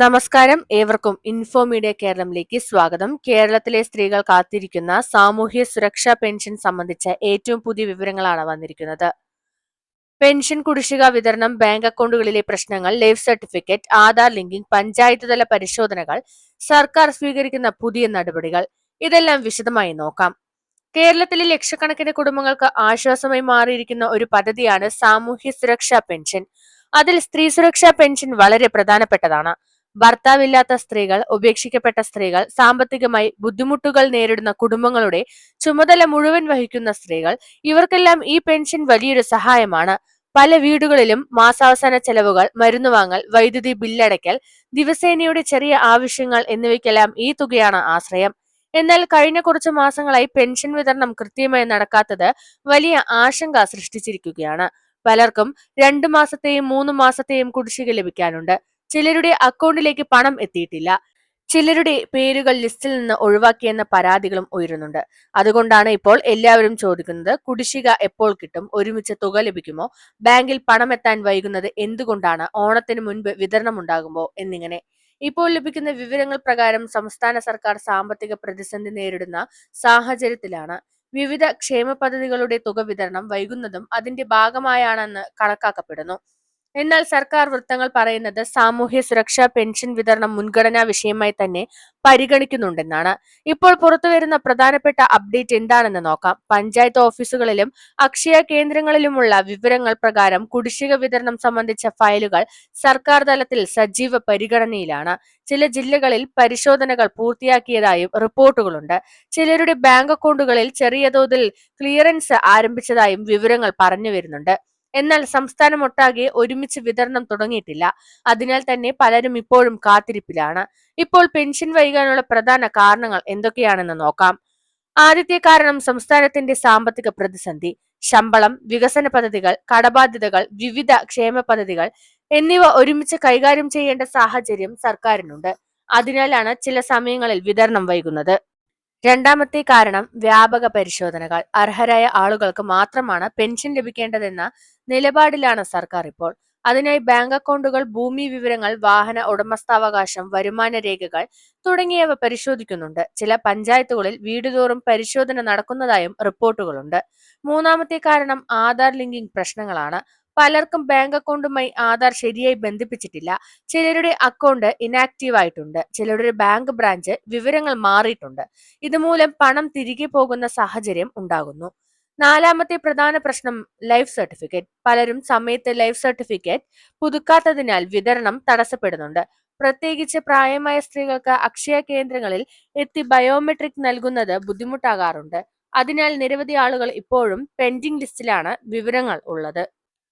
നമസ്കാരം, ഏവർക്കും info media കേരളത്തിലേക്ക് സ്വാഗതം. കേരളത്തിലെ സ്ത്രീകൾ കാത്തിരിക്കുന്ന സാമൂഹ്യ സുരക്ഷാ പെൻഷൻ സംബന്ധിച്ച ഏറ്റവും പുതിയ വിവരങ്ങളാണ് വന്നിരിക്കുന്നത്. പെൻഷൻ കുടിശ്ശിക വിതരണം, ബാങ്ക് അക്കൗണ്ടുകളിലെ പ്രശ്നങ്ങൾ, life certificate, Aadhaar linking, panchayat തല പരിശോധനകൾ, സർക്കാർ സ്വീകരിക്കുന്ന പുതിയ നടപടികൾ, ഇതെല്ലാം വിശദമായി നോക്കാം. കേരളത്തിലെ ലക്ഷക്കണക്കിന് കുടുംബങ്ങൾക്ക് ആശ്വാസമായി മാറിയിരിക്കുന്ന ഒരു പദ്ധതിയാണ് സാമൂഹ്യ സുരക്ഷാ പെൻഷൻ. അതിൽ സ്ത്രീ സുരക്ഷാ പെൻഷൻ വളരെ പ്രധാനപ്പെട്ടതാണ്. ഭർത്താവില്ലാത്ത സ്ത്രീകൾ, ഉപേക്ഷിക്കപ്പെട്ട സ്ത്രീകൾ, സാമ്പത്തികമായി ബുദ്ധിമുട്ടുകൾ നേരിടുന്ന കുടുംബങ്ങളുടെ ചുമതല മുഴുവൻ വഹിക്കുന്ന സ്ത്രീകൾ, ഇവർക്കെല്ലാം ഈ പെൻഷൻ വലിയൊരു സഹായമാണ്. പല വീടുകളിലും മാസാവസാന ചെലവുകൾ, മരുന്ന് വാങ്ങൽ, വൈദ്യുതി ബില്ലടയ്ക്കൽ, ദിവസേനയുടെ ചെറിയ ആവശ്യങ്ങൾ എന്നിവയ്ക്കെല്ലാം ഈ തുകയാണ് ആശ്രയം. എന്നാൽ കഴിഞ്ഞ കുറച്ചു മാസങ്ങളായി പെൻഷൻ വിതരണം കൃത്യമായി നടക്കാത്തത് വലിയ ആശങ്ക സൃഷ്ടിച്ചിരിക്കുകയാണ്. പലർക്കും 2 മാസത്തെയും 3 മാസത്തെയും കുടിശ്ശിക ലഭിക്കാനുണ്ട്. ചിലരുടെ അക്കൗണ്ടിലേക്ക് പണം എത്തിയിട്ടില്ല. ചിലരുടെ പേരുകൾ ലിസ്റ്റിൽ നിന്ന് ഒഴിവാക്കിയെന്ന പരാതികളും ഉയരുന്നുണ്ട്. അതുകൊണ്ടാണ് ഇപ്പോൾ എല്ലാവരും ചോദിക്കുന്നത്, കുടിശ്ശിക എപ്പോൾ കിട്ടും, ഒരുമിച്ച് തുക ലഭിക്കുമോ, ബാങ്കിൽ പണം എത്താൻ വൈകുന്നത് എന്തുകൊണ്ടാണ്, ഓണത്തിന് മുൻപ് വിതരണം ഉണ്ടാകുമോ എന്നിങ്ങനെ. ഇപ്പോൾ ലഭിക്കുന്ന വിവരങ്ങൾ പ്രകാരം സംസ്ഥാന സർക്കാർ സാമ്പത്തിക പ്രതിസന്ധി നേരിടുന്ന സാഹചര്യത്തിലാണ്. വിവിധ ക്ഷേമ പദ്ധതികളുടെ തുക വിതരണം വൈകുന്നതും അതിന്റെ ഭാഗമായാണെന്ന് കണക്കാക്കപ്പെടുന്നു. എന്നാൽ സർക്കാർ വൃത്തങ്ങൾ പറയുന്നത് സാമൂഹ്യ സുരക്ഷാ പെൻഷൻ വിതരണം മുൻഗണനാ വിഷയമായി തന്നെ പരിഗണിക്കുന്നുണ്ടെന്നാണ്. ഇപ്പോൾ പുറത്തുവരുന്ന പ്രധാനപ്പെട്ട അപ്ഡേറ്റ് എന്താണെന്ന് നോക്കാം. പഞ്ചായത്ത് ഓഫീസുകളിലും അക്ഷയ കേന്ദ്രങ്ങളിലുമുള്ള വിവരങ്ങൾ പ്രകാരം കുടിശ്ശിക വിതരണം സംബന്ധിച്ച ഫയലുകൾ സർക്കാർ തലത്തിൽ സജീവ പരിഗണനയിലാണ്. ചില ജില്ലകളിൽ പരിശോധനകൾ പൂർത്തിയാക്കിയതായും റിപ്പോർട്ടുകളുണ്ട്. ചിലരുടെ ബാങ്ക് അക്കൗണ്ടുകളിൽ ചെറിയ തോതിൽ ക്ലിയറൻസ് ആരംഭിച്ചതായും വിവരങ്ങൾ പറഞ്ഞു വരുന്നുണ്ട്. എന്നാൽ സംസ്ഥാനമൊട്ടാകെ ഒരുമിച്ച് വിതരണം തുടങ്ങിയിട്ടില്ല. അതിനാൽ തന്നെ പലരും ഇപ്പോഴും കാത്തിരിപ്പിലാണ്. ഇപ്പോൾ പെൻഷൻ വൈകാനുള്ള പ്രധാന കാരണങ്ങൾ എന്തൊക്കെയാണെന്ന് നോക്കാം. ആദ്യത്തെ കാരണം സംസ്ഥാനത്തിന്റെ സാമ്പത്തിക പ്രതിസന്ധി. ശമ്പളം, വികസന പദ്ധതികൾ, കടബാധ്യതകൾ, വിവിധ ക്ഷേമ പദ്ധതികൾ എന്നിവ ഒരുമിച്ച് കൈകാര്യം ചെയ്യേണ്ട സാഹചര്യം സർക്കാരിനുണ്ട്. അതിനാലാണ് ചില സമയങ്ങളിൽ വിതരണം വൈകുന്നത്. രണ്ടാമത്തെ കാരണം വ്യാപക പരിശോധനകൾ. അർഹരായ ആളുകൾക്ക് മാത്രമാണ് പെൻഷൻ ലഭിക്കേണ്ടതെന്ന നിലപാടിലാണ് സർക്കാർ ഇപ്പോൾ. അതിനായി ബാങ്ക് അക്കൗണ്ടുകൾ, ഭൂമി വിവരങ്ങൾ, വാഹന ഉടമസ്ഥാവകാശം, വരുമാന രേഖകൾ തുടങ്ങിയവ പരിശോധിക്കുന്നുണ്ട്. ചില പഞ്ചായത്തുകളിൽ വീടുതോറും പരിശോധന നടക്കുന്നതായും റിപ്പോർട്ടുകളുണ്ട്. മൂന്നാമത്തെ കാരണം ആധാർ ലിങ്കിംഗ് പ്രശ്നങ്ങളാണ്. പലർക്കും ബാങ്ക് അക്കൗണ്ടുമായി ആധാർ ശരിയായി ബന്ധിപ്പിച്ചിട്ടില്ല. ചിലരുടെ അക്കൗണ്ട് ഇനാക്റ്റീവ് ആയിട്ടുണ്ട്. ചിലരുടെ ബാങ്ക് ബ്രാഞ്ച് വിവരങ്ങൾ മാറിയിട്ടുണ്ട്. ഇതുമൂലം പണം തിരികെ പോകുന്ന സാഹചര്യം ഉണ്ടാകുന്നു. നാലാമത്തെ പ്രധാന പ്രശ്നം ലൈഫ് സർട്ടിഫിക്കറ്റ്. പലരും സമയത്ത് ലൈഫ് സർട്ടിഫിക്കറ്റ് പുതുക്കാത്തതിനാൽ വിതരണം തടസ്സപ്പെടുന്നുണ്ട്. പ്രത്യേകിച്ച് പ്രായമായ സ്ത്രീകൾക്ക് അക്ഷയ കേന്ദ്രങ്ങളിൽ എത്തി ബയോമെട്രിക് നൽകുന്നത് ബുദ്ധിമുട്ടാകാറുണ്ട്. അതിനാൽ നിരവധി ആളുകൾ ഇപ്പോഴും പെൻഡിംഗ് ലിസ്റ്റിലാണ് വിവരങ്ങൾ ഉള്ളത്.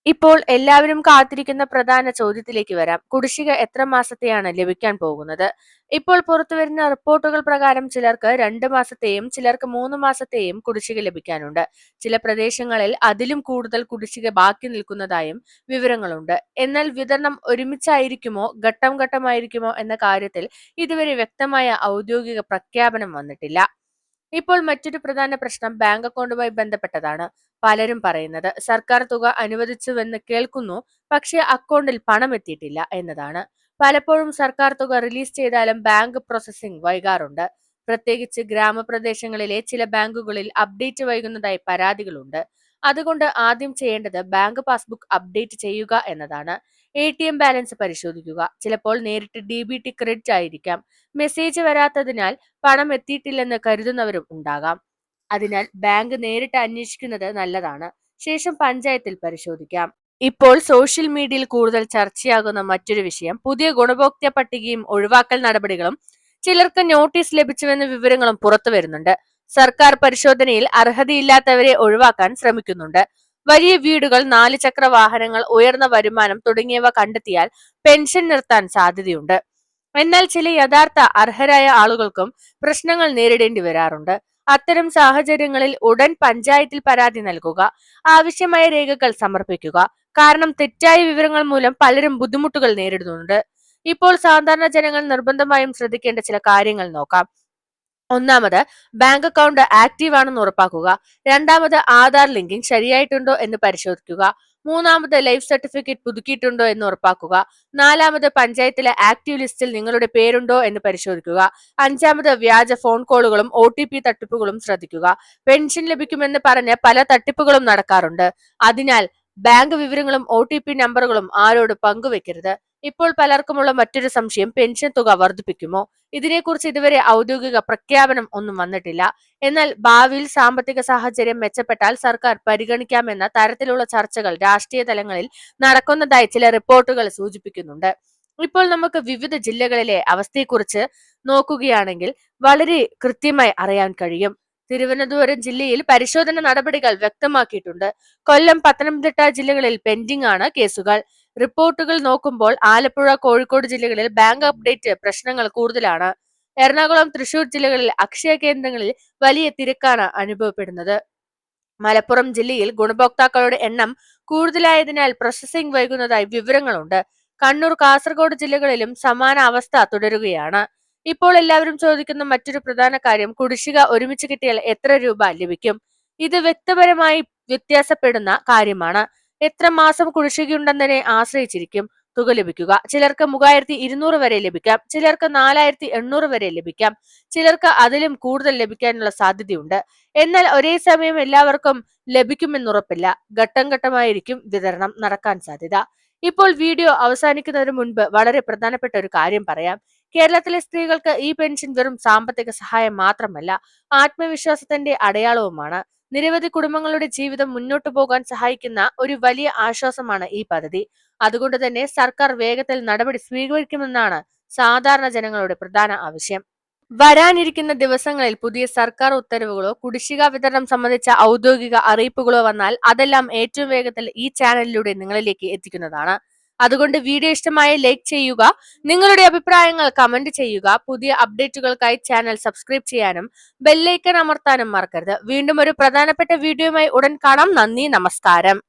ഇപ്പോൾ എല്ലാവരും കാത്തിരിക്കുന്ന പ്രധാന ചോദ്യത്തിലേക്ക് വരാം. കുടിശ്ശിക എത്ര മാസത്തെയാണ് ലഭിക്കാൻ പോകുന്നത്? ഇപ്പോൾ പുറത്തുവരുന്ന റിപ്പോർട്ടുകൾ പ്രകാരം ചിലർക്ക് 2 മാസത്തെയും ചിലർക്ക് 3 മാസത്തെയും കുടിശ്ശിക ലഭിക്കാനുണ്ട്. ചില പ്രദേശങ്ങളിൽ അതിലും കൂടുതൽ കുടിശ്ശിക ബാക്കി നിൽക്കുന്നതായും വിവരങ്ങളുണ്ട്. എന്നാൽ വിതരണം ഒരുമിച്ചായിരിക്കുമോ ഘട്ടം ഘട്ടമായിരിക്കുമോ എന്ന കാര്യത്തിൽ ഇതുവരെ വ്യക്തമായ ഔദ്യോഗിക പ്രഖ്യാപനം വന്നിട്ടില്ല. ഇപ്പോൾ മറ്റൊരു പ്രധാന പ്രശ്നം ബാങ്ക് അക്കൗണ്ടുമായി ബന്ധപ്പെട്ടതാണ്. പലരും പറയുന്നത് സർക്കാർ തുക അനുവദിച്ചുവെന്ന് കേൾക്കുന്നു, പക്ഷേ അക്കൗണ്ടിൽ പണം എത്തിയിട്ടില്ല എന്നതാണ്. പലപ്പോഴും സർക്കാർ തുക റിലീസ് ചെയ്താലും ബാങ്ക് പ്രോസസ്സിംഗ് വൈകാറുണ്ട്. പ്രത്യേകിച്ച് ഗ്രാമപ്രദേശങ്ങളിലെ ചില ബാങ്കുകളിൽ അപ്ഡേറ്റ് വൈകുന്നതായി പരാതികളുണ്ട്. അതുകൊണ്ട് ആദ്യം ചെയ്യേണ്ടത് ബാങ്ക് പാസ്ബുക്ക് അപ്ഡേറ്റ് ചെയ്യുക എന്നതാണ്. ATM ബാലൻസ് പരിശോധിക്കുക. ചിലപ്പോൾ നേരിട്ട് DBT ക്രെഡിറ്റ് ആയിരിക്കാം. മെസ്സേജ് വരാത്തതിനാൽ പണം എത്തിയിട്ടില്ലെന്ന് കരുതുന്നവരും ഉണ്ടാകാം. അതിനാൽ ബാങ്ക് നേരിട്ട് അന്വേഷിക്കുന്നത് നല്ലതാണ്. ശേഷം പഞ്ചായത്തിൽ പരിശോധിക്കാം. ഇപ്പോൾ സോഷ്യൽ മീഡിയയിൽ കൂടുതൽ ചർച്ചയാകുന്ന മറ്റൊരു വിഷയം പുതിയ ഗുണഭോക്തൃ പട്ടികയും ഒഴിവാക്കൽ നടപടികളും. ചിലർക്ക് നോട്ടീസ് ലഭിച്ചുവെന്ന വിവരങ്ങളും പുറത്തു വരുന്നുണ്ട്. സർക്കാർ പരിശോധനയിൽ അർഹതയില്ലാത്തവരെ ഒഴിവാക്കാൻ ശ്രമിക്കുന്നുണ്ട്. വലിയ വീടുകൾ, 4 ചക്ര വാഹനങ്ങൾ, ഉയർന്ന വരുമാനം തുടങ്ങിയവ കണ്ടെത്തിയാൽ പെൻഷൻ നിർത്താൻ സാധ്യതയുണ്ട്. എന്നാൽ ചില യഥാർത്ഥ അർഹരായ ആളുകൾക്കും പ്രശ്നങ്ങൾ നേരിടേണ്ടി വരാറുണ്ട്. അത്തരം സാഹചര്യങ്ങളിൽ ഉടൻ പഞ്ചായത്തിൽ പരാതി നൽകുക, ആവശ്യമായ രേഖകൾ സമർപ്പിക്കുക. കാരണം തെറ്റായ വിവരങ്ങൾ മൂലം പലരും ബുദ്ധിമുട്ടുകൾ നേരിടുന്നുണ്ട്. ഇപ്പോൾ സാധാരണ ജനങ്ങൾ നിർബന്ധമായും ശ്രദ്ധിക്കേണ്ട ചില കാര്യങ്ങൾ നോക്കാം. ഒന്നാമത്, ബാങ്ക് അക്കൗണ്ട് ആക്റ്റീവ് ആണെന്ന് ഉറപ്പാക്കുക. രണ്ടാമത്, ആധാർ ലിങ്കിങ് ശരിയായിട്ടുണ്ടോ എന്ന് പരിശോധിക്കുക. മൂന്നാമത് ലൈഫ് സർട്ടിഫിക്കറ്റ് പുതുക്കിയിട്ടുണ്ടോ എന്ന് ഉറപ്പാക്കുക. നാലാമത് പഞ്ചായത്തിലെ ആക്റ്റീവ് ലിസ്റ്റിൽ നിങ്ങളുടെ പേരുണ്ടോ എന്ന് പരിശോധിക്കുക. അഞ്ചാമത് വ്യാജ ഫോൺ കോളുകളും OTP തട്ടിപ്പുകളും ശ്രദ്ധിക്കുക. പെൻഷൻ ലഭിക്കുമെന്ന് പറഞ്ഞ് പല തട്ടിപ്പുകളും നടക്കാറുണ്ട്. അതിനാൽ ബാങ്ക് വിവരങ്ങളും OTP നമ്പറുകളും ആരോട് പങ്കുവെക്കരുത്. ഇപ്പോൾ പലർക്കുമുള്ള മറ്റൊരു സംശയം, പെൻഷൻ തുക വർദ്ധിപ്പിക്കുമോ? ഇതിനെക്കുറിച്ച് ഇതുവരെ ഔദ്യോഗിക പ്രഖ്യാപനം ഒന്നും വന്നിട്ടില്ല. എന്നാൽ ഭാവിയിൽ സാമ്പത്തിക സാഹചര്യം മെച്ചപ്പെട്ടാൽ സർക്കാർ പരിഗണിക്കാമെന്ന തരത്തിലുള്ള ചർച്ചകൾ രാഷ്ട്രീയ തലങ്ങളിൽ നടക്കുന്നതായി ചില റിപ്പോർട്ടുകൾ സൂചിപ്പിക്കുന്നുണ്ട്. ഇപ്പോൾ നമുക്ക് വിവിധ ജില്ലകളിലെ അവസ്ഥയെക്കുറിച്ച് നോക്കുകയാണെങ്കിൽ വളരെ കൃത്യമായി അറിയാൻ കഴിയും. തിരുവനന്തപുരം ജില്ലയിൽ പരിശോധന നടപടികൾ വ്യക്തമാക്കിയിട്ടുണ്ട്. കൊല്ലം, പത്തനംതിട്ട ജില്ലകളിൽ പെൻഡിംഗ് ആണ് കേസുകൾ. റിപ്പോർട്ടുകൾ നോക്കുമ്പോൾ ആലപ്പുഴ, കോഴിക്കോട് ജില്ലകളിൽ ബാങ്ക് അപ്ഡേറ്റ് പ്രശ്നങ്ങൾ കൂടുതലാണ്. എറണാകുളം, തൃശൂർ ജില്ലകളിൽ അക്ഷയ കേന്ദ്രങ്ങളിൽ വലിയ തിരക്കാണ് അനുഭവപ്പെടുന്നത്. മലപ്പുറം ജില്ലയിൽ ഗുണഭോക്താക്കളുടെ എണ്ണം കൂടുതലായതിനാൽ പ്രോസസ്സിംഗ് വൈകുന്നതായി വിവരങ്ങളുണ്ട്. കണ്ണൂർ, കാസർഗോഡ് ജില്ലകളിലും സമാന അവസ്ഥ തുടരുകയാണ്. ഇപ്പോൾ എല്ലാവരും ചോദിക്കുന്ന മറ്റൊരു പ്രധാന കാര്യം, കുടിശ്ശിക ഒരുമിച്ച് കിട്ടിയാൽ എത്ര രൂപ ലഭിക്കും? ഇത് വ്യക്തിപരമായി വ്യത്യാസപ്പെടുന്ന കാര്യമാണ്. എത്ര മാസം കുടിശ്ശികയുണ്ടെന്നതിനെ ആശ്രയിച്ചിരിക്കും തുക ലഭിക്കുക. ചിലർക്ക് 3200 വരെ ലഭിക്കാം, ചിലർക്ക് 4800 വരെ ലഭിക്കാം, ചിലർക്ക് അതിലും കൂടുതൽ ലഭിക്കാനുള്ള സാധ്യതയുണ്ട്. എന്നാൽ ഒരേ സമയം എല്ലാവർക്കും ലഭിക്കുമെന്നുറപ്പില്ല. ഘട്ടം ഘട്ടമായിരിക്കും വിതരണം നടക്കാൻ സാധ്യത. ഇപ്പോൾ വീഡിയോ അവസാനിക്കുന്നതിന് മുൻപ് വളരെ പ്രധാനപ്പെട്ട ഒരു കാര്യം പറയാം. കേരളത്തിലെ സ്ത്രീകൾക്ക് ഈ പെൻഷൻ വെറും സാമ്പത്തിക സഹായം മാത്രമല്ല, ആത്മവിശ്വാസത്തിന്റെ അടയാളവുമാണ്. നിരവധി കുടുംബങ്ങളുടെ ജീവിതം മുന്നോട്ടു പോകാൻ സഹായിക്കുന്ന ഒരു വലിയ ആശ്വാസമാണ് ഈ പദ്ധതി. അതുകൊണ്ട് തന്നെ സർക്കാർ വേഗത്തിൽ നടപടി സ്വീകരിക്കുമെന്നാണ് സാധാരണ ജനങ്ങളുടെ പ്രധാന ആവശ്യം. വരാനിരിക്കുന്ന ദിവസങ്ങളിൽ പുതിയ സർക്കാർ ഉത്തരവുകളോ കുടിശ്ശിക വിതരണം സംബന്ധിച്ച ഔദ്യോഗിക അറിയിപ്പുകളോ വന്നാൽ അതെല്ലാം ഏറ്റവും വേഗത്തിൽ ഈ ചാനലിലൂടെ നിങ്ങളിലേക്ക് എത്തിക്കുന്നതാണ്. അതുകൊണ്ട് വീഡിയോ ഇഷ്ടമായ ലൈക്ക് ചെയ്യുക, നിങ്ങളുടെ അഭിപ്രായങ്ങൾ കമന്റ് ചെയ്യുക. പുതിയ അപ്ഡേറ്റുകൾക്കായി ചാനൽ സബ്സ്ക്രൈബ് ചെയ്യാനും ബെല്ലൈക്കൺ അമർത്താനും മറക്കരുത്. വീണ്ടും ഒരു പ്രധാനപ്പെട്ട വീഡിയോയുമായി ഉടൻ കാണാം. നന്ദി, നമസ്കാരം.